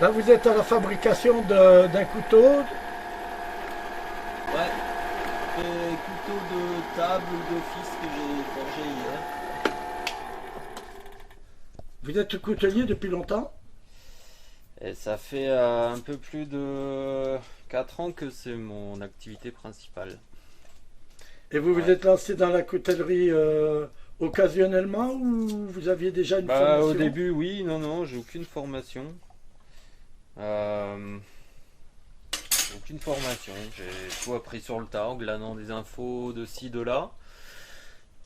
Là, vous êtes à la fabrication d'un couteau. Ouais, des couteaux de table d'office que j'ai forgé hier. Vous êtes coutelier depuis longtemps? Et ça fait un peu plus de 4 ans que c'est mon activité principale. Et vous vous Ouais. êtes lancé dans la coutellerie occasionnellement ou vous aviez déjà une Bah au formation? début oui, non non, j'ai aucune formation. Euh, Aucune formation. J'ai tout appris sur le tas en glanant des infos de ci, de là.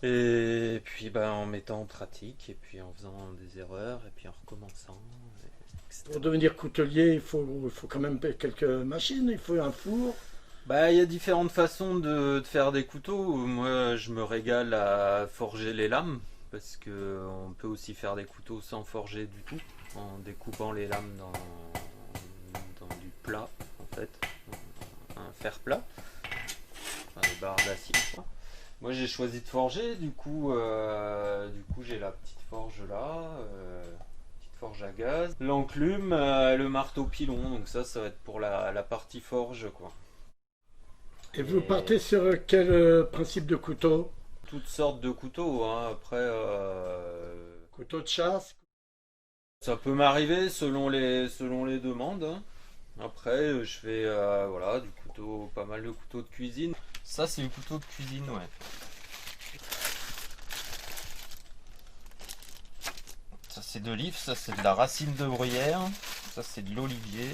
Et puis bah, en mettant en pratique, et puis en faisant des erreurs, et puis en recommençant, Pour etc. devenir coutelier, il faut quand même quelques machines, il faut un four. Bah, il y a différentes façons de faire des couteaux. Moi, je me régale à forger les lames, parce que on peut aussi faire des couteaux sans forger du tout, en découpant les lames dans du plat, en fait, un fer plat, enfin, des barres d'acier, quoi. Moi, j'ai choisi de forger, du coup, j'ai la petite forge là, petite forge à gaz, l'enclume, le marteau pilon. Donc ça va être pour la partie forge, quoi. Et vous partez Et sur quel principe de couteau? toutes sortes de couteaux, hein. Après, Couteau de chasse? ça peut m'arriver selon les demandes, hein. Après, je fais voilà, du couteau, pas mal de couteaux de cuisine. Ça, c'est le couteau de cuisine, ouais. Ça, c'est de l'if, ça, c'est de la racine de bruyère, ça, c'est de l'olivier,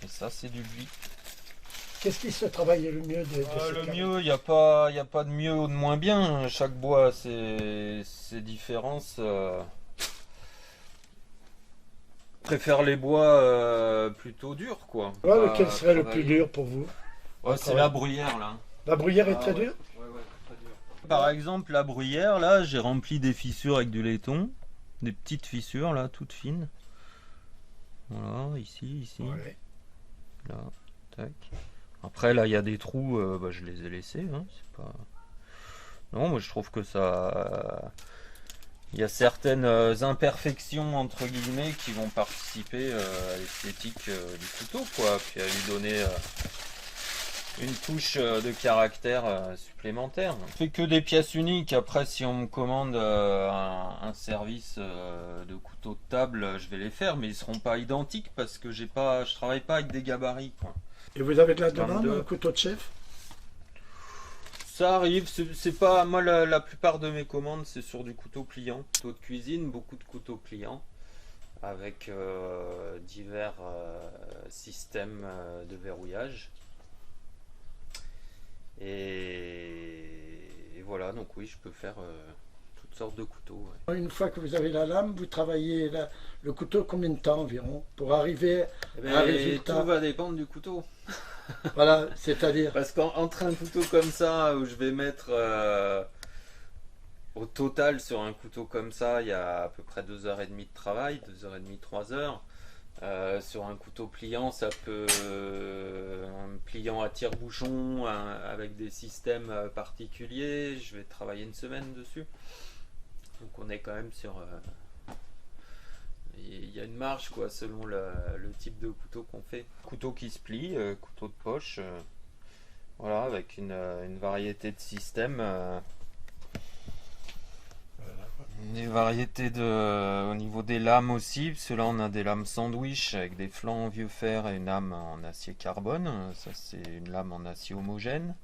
et ça, c'est du buis. Qu'est-ce qui se travaille le mieux de ces Le cartes? mieux, il y a pas de mieux ou de moins bien. Chaque bois, c'est différent. Préfère les bois plutôt durs, quoi. Ouais, lequel À serait le plus travailler. dur pour vous à Ouais, c'est la travailler? bruyère, là. La bruyère est Ah très ouais, dure? ouais, ouais, très dur. Par exemple, la bruyère, là, j'ai rempli des fissures avec du laiton. Des petites fissures, là, toutes fines. Voilà, ici, Ouais. là, tac. Après, là, il y a des trous, bah, je les ai laissés, hein, c'est pas... Non, moi, je trouve que ça... Il y a certaines imperfections, entre guillemets, qui vont participer à l'esthétique du couteau, quoi. Puis à lui donner une touche de caractère supplémentaire. Je fais que des pièces uniques. Après, si on me commande un service de couteau de table, je vais les faire, mais ils seront pas identiques parce que je travaille pas avec des gabarits, quoi. Et vous avez de la demande, un 22. couteau de chef? Ça arrive, c'est pas moi la plupart de mes commandes, c'est sur du couteau pliant, couteau de cuisine, beaucoup de couteaux pliants avec divers systèmes de verrouillage. Et voilà, donc oui, je peux faire toutes sortes de couteaux, ouais. Une fois que vous avez la lame, vous travaillez le couteau combien de temps environ pour arriver Eh à un ben, tout résultat? va dépendre du couteau. Voilà, c'est-à-dire. Parce qu'entre un couteau comme ça, où je vais mettre au total sur un couteau comme ça, il y a à peu près 2h30 de travail, 2h30, 3 heures. Sur un couteau pliant, ça peut un pliant à tire-bouchon avec des systèmes particuliers. Je vais travailler une semaine dessus. Donc on est quand même sur. Il y a une marge, quoi, selon le type de couteau qu'on fait. Couteau qui se plie, couteau de poche, voilà, avec une variété de systèmes. Des variétés au niveau des lames aussi, parce que là on a des lames sandwich avec des flancs en vieux fer et une lame en acier carbone. Ça, c'est une lame en acier homogène.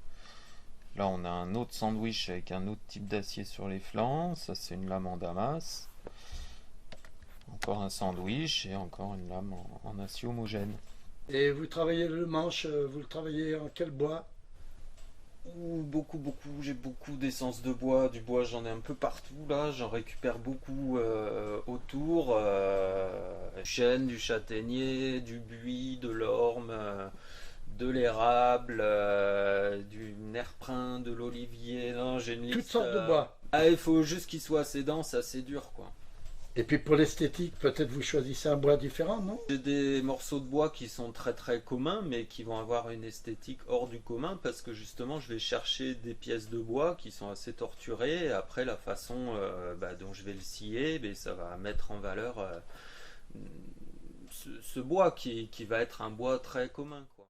Là on a un autre sandwich avec un autre type d'acier sur les flancs. Ça, c'est une lame en damas. Encore un sandwich et encore une lame en acier homogène. Et vous travaillez le manche, vous le travaillez en quel bois? Ouh, beaucoup, beaucoup. J'ai beaucoup d'essence de bois. Du bois, j'en ai un peu partout là. J'en récupère beaucoup autour. Du chêne, du châtaignier, du buis, de l'orme, de l'érable, du nerprin, de l'olivier. Non, j'ai une Toutes liste. sortes de bois. Ah, il faut juste qu'il soit assez dense, assez dur, quoi. Et puis pour l'esthétique, peut-être vous choisissez un bois différent, non? J'ai des morceaux de bois qui sont très très communs, mais qui vont avoir une esthétique hors du commun parce que justement, je vais chercher des pièces de bois qui sont assez torturées. Et après, la façon dont je vais le scier, ça va mettre en valeur ce bois qui va être un bois très commun, quoi.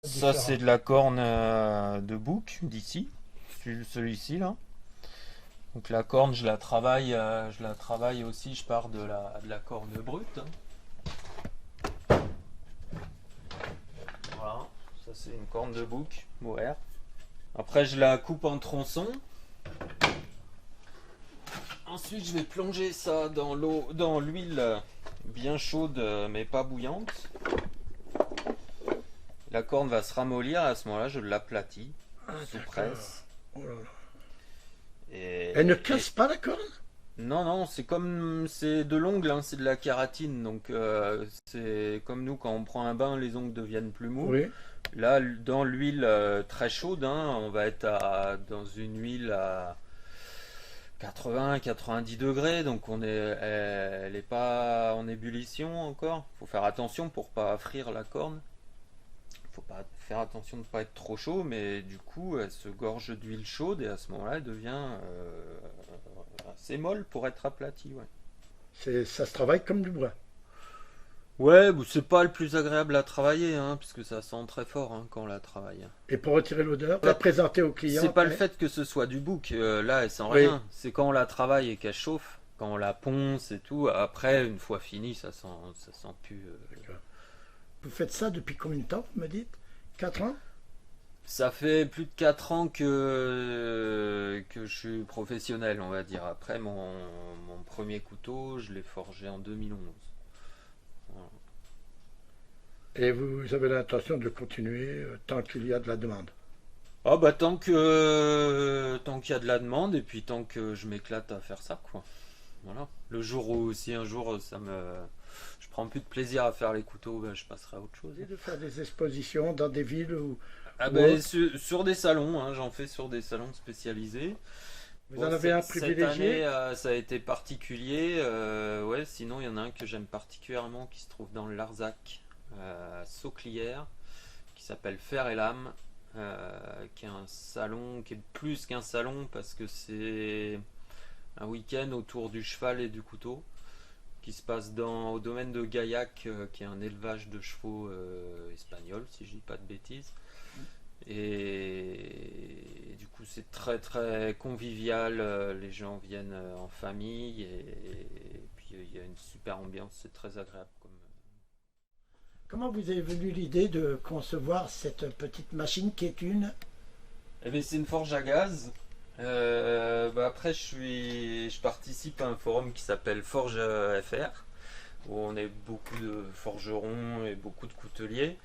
Ça, Différent. c'est de la corne de bouc d'ici, celui-ci là. Donc la corne, je la travaille aussi, je pars de la corne brute, hein. Voilà, ça c'est une corne de bouc, mohair. Après, je la coupe en tronçons. Ensuite, je vais plonger ça dans l'huile bien chaude, mais pas bouillante. La corne va se ramollir, à ce moment-là, je l'aplatis sous presse. Oh là là. Et, Elle ne casse pas la corne? non, c'est de l'ongle, hein, c'est de la kératine, donc c'est comme nous quand on prend un bain, les ongles deviennent plus mous. Oui. Là, dans l'huile très chaude, hein, on va être dans une huile à 80-90 degrés, donc elle n'est pas en ébullition encore. Faut faire attention pour pas frire la corne. Faut pas faire attention de ne pas être trop chaud, mais du coup, elle se gorge d'huile chaude et à ce moment-là, elle devient assez molle pour être aplatie. Ouais. Ça se travaille comme du bois. Ouais, c'est pas le plus agréable à travailler, hein, puisque ça sent très fort, hein, quand on la travaille. Et pour retirer l'odeur, la présenter au client. C'est pas le après. fait que ce soit du bouc, là elle sent Oui. rien. C'est quand on la travaille et qu'elle chauffe, quand on la ponce et tout. Après, une fois fini, ça sent plus. D'accord. Vous faites ça depuis combien de temps, vous me dites? 4 ans? Ça fait plus de 4 ans que je suis professionnel, on va dire. Après, mon premier couteau, je l'ai forgé en 2011. Voilà. Et vous avez l'intention de continuer tant qu'il y a de la demande? Ah bah tant qu'il y a de la demande et puis tant que je m'éclate à faire ça, quoi. Voilà. Le jour où si un jour je prends plus de plaisir à faire les couteaux, ben, je passerai à autre chose. Et de faire des expositions dans des villes où Ah ou ben, autres. sur des salons, hein, j'en fais sur des salons spécialisés. Vous Bon, en avez un cette privilégié? année, ça a été particulier. Ouais, sinon, il y en a un que j'aime particulièrement qui se trouve dans le Larzac, à Sauclière, qui s'appelle Fer et Lame, qui est un salon, qui est plus qu'un salon parce que c'est un week-end autour du cheval et du couteau, qui se passe au domaine de Gaillac, qui est un élevage de chevaux espagnol, si je dis pas de bêtises. Et du coup, c'est très très convivial. Les gens viennent en famille et puis il y a une super ambiance. C'est très agréable. Comment vous avez venu l'idée de concevoir cette petite machine qui est une... Eh bien, c'est une forge à gaz. Après, je participe à un forum qui s'appelle Forge FR, où on est beaucoup de forgerons et beaucoup de couteliers.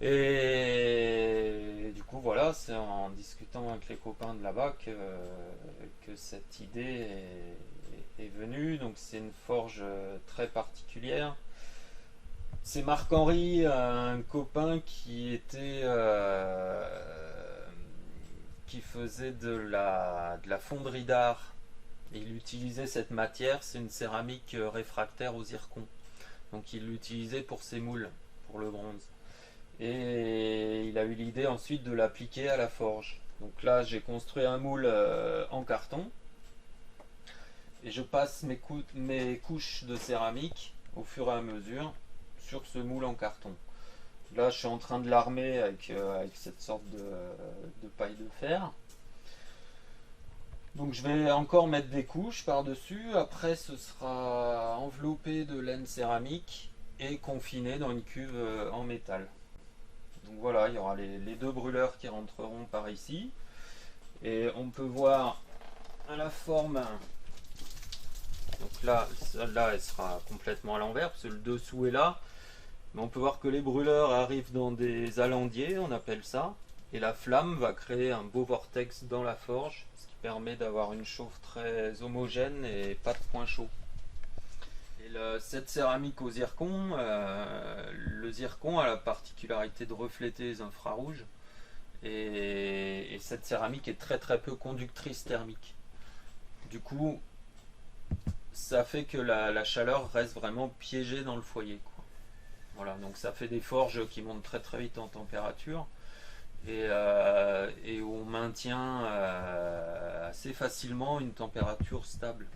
Et du coup, voilà, c'est en discutant avec les copains de là-bas que cette idée est venue. Donc, c'est une forge très particulière. C'est Marc-Henri, un copain qui faisait de la fonderie d'art. Il utilisait cette matière, c'est une céramique réfractaire au zircon. Donc, il l'utilisait pour ses moules, pour le bronze. Et il a eu l'idée ensuite de l'appliquer à la forge. Donc là, j'ai construit un moule en carton et je passe mes couches de céramique au fur et à mesure sur ce moule en carton. Là, je suis en train de l'armer avec cette sorte de paille de fer. Donc je vais encore mettre des couches par-dessus. Après, ce sera enveloppé de laine céramique et confiné dans une cuve en métal. Donc voilà, il y aura les deux brûleurs qui rentreront par ici. Et on peut voir à la forme. Donc là, celle-là, elle sera complètement à l'envers, parce que le dessous est là. Mais on peut voir que les brûleurs arrivent dans des alandiers, on appelle ça. Et la flamme va créer un beau vortex dans la forge, ce qui permet d'avoir une chauffe très homogène et pas de point chaud. Et cette céramique au zircon, le zircon a la particularité de refléter les infrarouges. Et cette céramique est très très peu conductrice thermique. Du coup, ça fait que la chaleur reste vraiment piégée dans le foyer, quoi. Voilà, donc ça fait des forges qui montent très très vite en température et où on maintient assez facilement une température stable.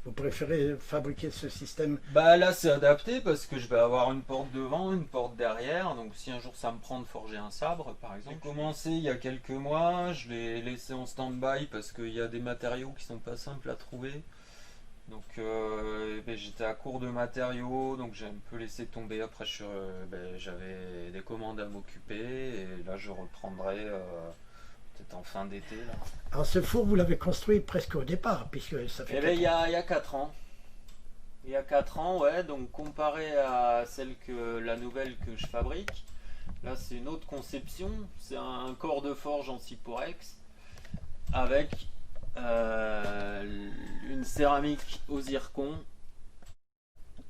Vous préférez fabriquer ce système? Bah là c'est adapté parce que je vais avoir une porte devant, une porte derrière, donc si un jour ça me prend de forger un sabre par exemple. J'ai commencé il y a quelques mois, je l'ai laissé en stand-by parce qu'il y a des matériaux qui sont pas simples à trouver. Donc ben, j'étais à court de matériaux, donc j'ai un peu laissé tomber. Après ben, j'avais des commandes à m'occuper et là je reprendrai peut-être en fin d'été là. Alors ce four, vous l'avez construit presque au départ, puisque ça fait Eh ben, 4 ans. il y a 4 ans. Il y a 4 ans, ouais, donc comparé à celle que la nouvelle que je fabrique, là c'est une autre conception. C'est un corps de forge en Cyporex avec une céramique au zircon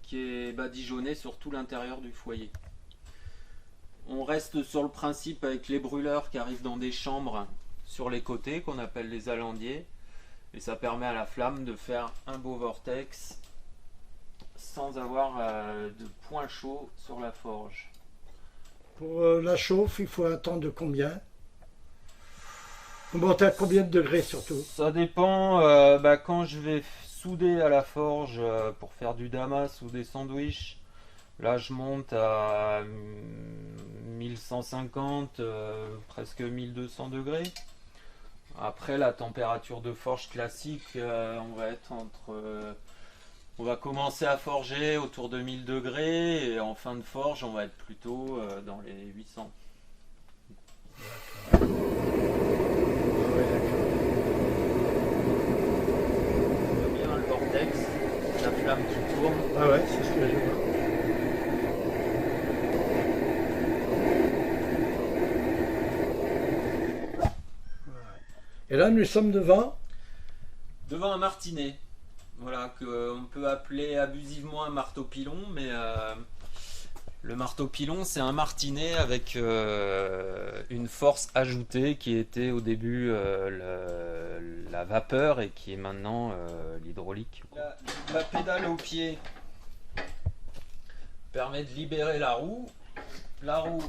qui est badigeonnée sur tout l'intérieur du foyer. On reste sur le principe avec les brûleurs qui arrivent dans des chambres sur les côtés qu'on appelle les alandiers. Et ça permet à la flamme de faire un beau vortex sans avoir de point chaud sur la forge. Pour la chauffe, il faut un temps de combien? Vous montez à combien de degrés surtout? Ça dépend, bah, quand je vais souder à la forge pour faire du damas ou des sandwichs, là je monte à 1150, presque 1200 degrés. Après la température de forge classique, on va être on va commencer à forger autour de 1000 degrés et en fin de forge on va être plutôt dans les 800. On voit bien le vortex, la flamme qui tourne. Ah ouais, c'est ce que je vois. Et là, nous sommes devant. Devant un martinet, voilà, qu'on peut appeler abusivement un marteau pilon, mais le marteau pilon c'est un martinet avec une force ajoutée qui était au début la vapeur et qui est maintenant l'hydraulique. La pédale au pied permet de libérer la roue. La roue,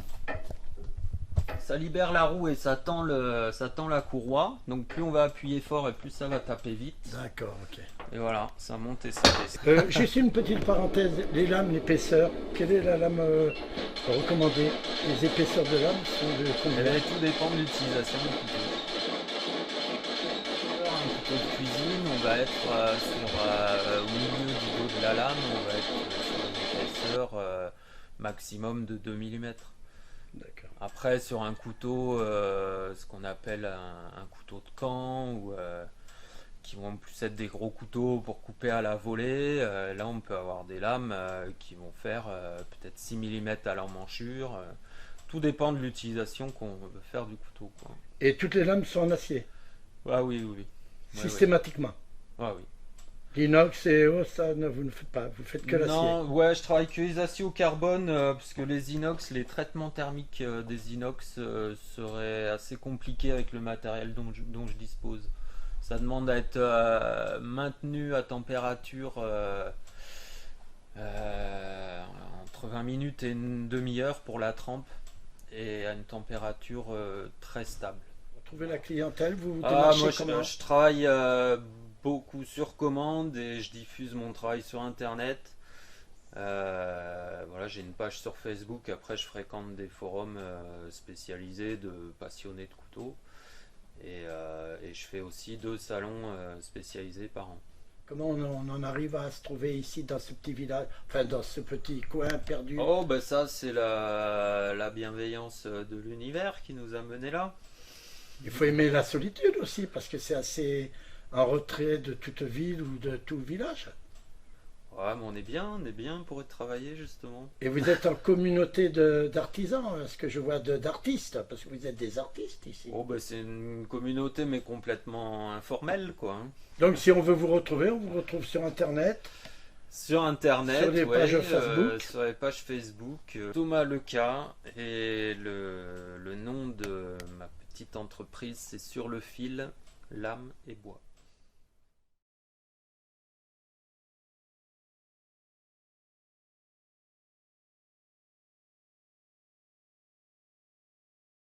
ça libère la roue et ça tend la courroie. Donc plus on va appuyer fort et plus ça va taper vite. D'accord, ok. Et voilà, ça monte et ça descend. Juste une petite parenthèse, les lames, l'épaisseur. Quelle est la lame recommandée? Les épaisseurs de lame sont de Eh combien? bien, tout dépend de l'utilisation du couteau. Un couteau de cuisine, on va être au milieu du dos de la lame, on va être sur une épaisseur maximum de 2 mm. D'accord. Après, sur un couteau, ce qu'on appelle un couteau de camp, ou qui vont plus être des gros couteaux pour couper à la volée, là on peut avoir des lames qui vont faire peut-être 6 mm à l'emmanchure. Tout dépend de l'utilisation qu'on veut faire du couteau, quoi. Et toutes les lames sont en acier, Ah oui, oui, oui. Ouais, systématiquement. ouais. Ah oui. L'inox et ça, non, vous ne faites pas, vous faites que l'acier. Non, ouais, je travaille que les aciers au carbone parce que les inox, les traitements thermiques des inox seraient assez compliqués avec le matériel dont je dispose. Ça demande à être maintenu à température entre 20 minutes et une demi-heure pour la trempe et à une température très stable. Vous trouvez la clientèle, vous vous Ah, démarchez moi comment? je travaille beaucoup sur commande et je diffuse mon travail sur internet. Voilà, j'ai une page sur Facebook. Après, je fréquente des forums spécialisés de passionnés de couteaux et je fais aussi 2 salons spécialisés par an. Comment on en arrive à se trouver ici dans ce petit village, enfin dans ce petit coin perdu? Oh, ben ça, c'est la bienveillance de l'univers qui nous a menés là. Il faut aimer la solitude aussi, parce que c'est assez en retrait de toute ville ou de tout village. Ouais, mais on est bien pour y travailler justement. Et vous êtes en communauté d'artisans, ce que je vois d'artistes, parce que vous êtes des artistes ici. Oh, ben c'est une communauté mais complètement informelle, quoi, hein. Donc si on veut vous retrouver, on vous retrouve sur Internet. Sur internet, Sur les ouais, pages Facebook. sur les pages Facebook, Thomas Leca, et le nom de ma petite entreprise c'est Sur le fil, lame et bois.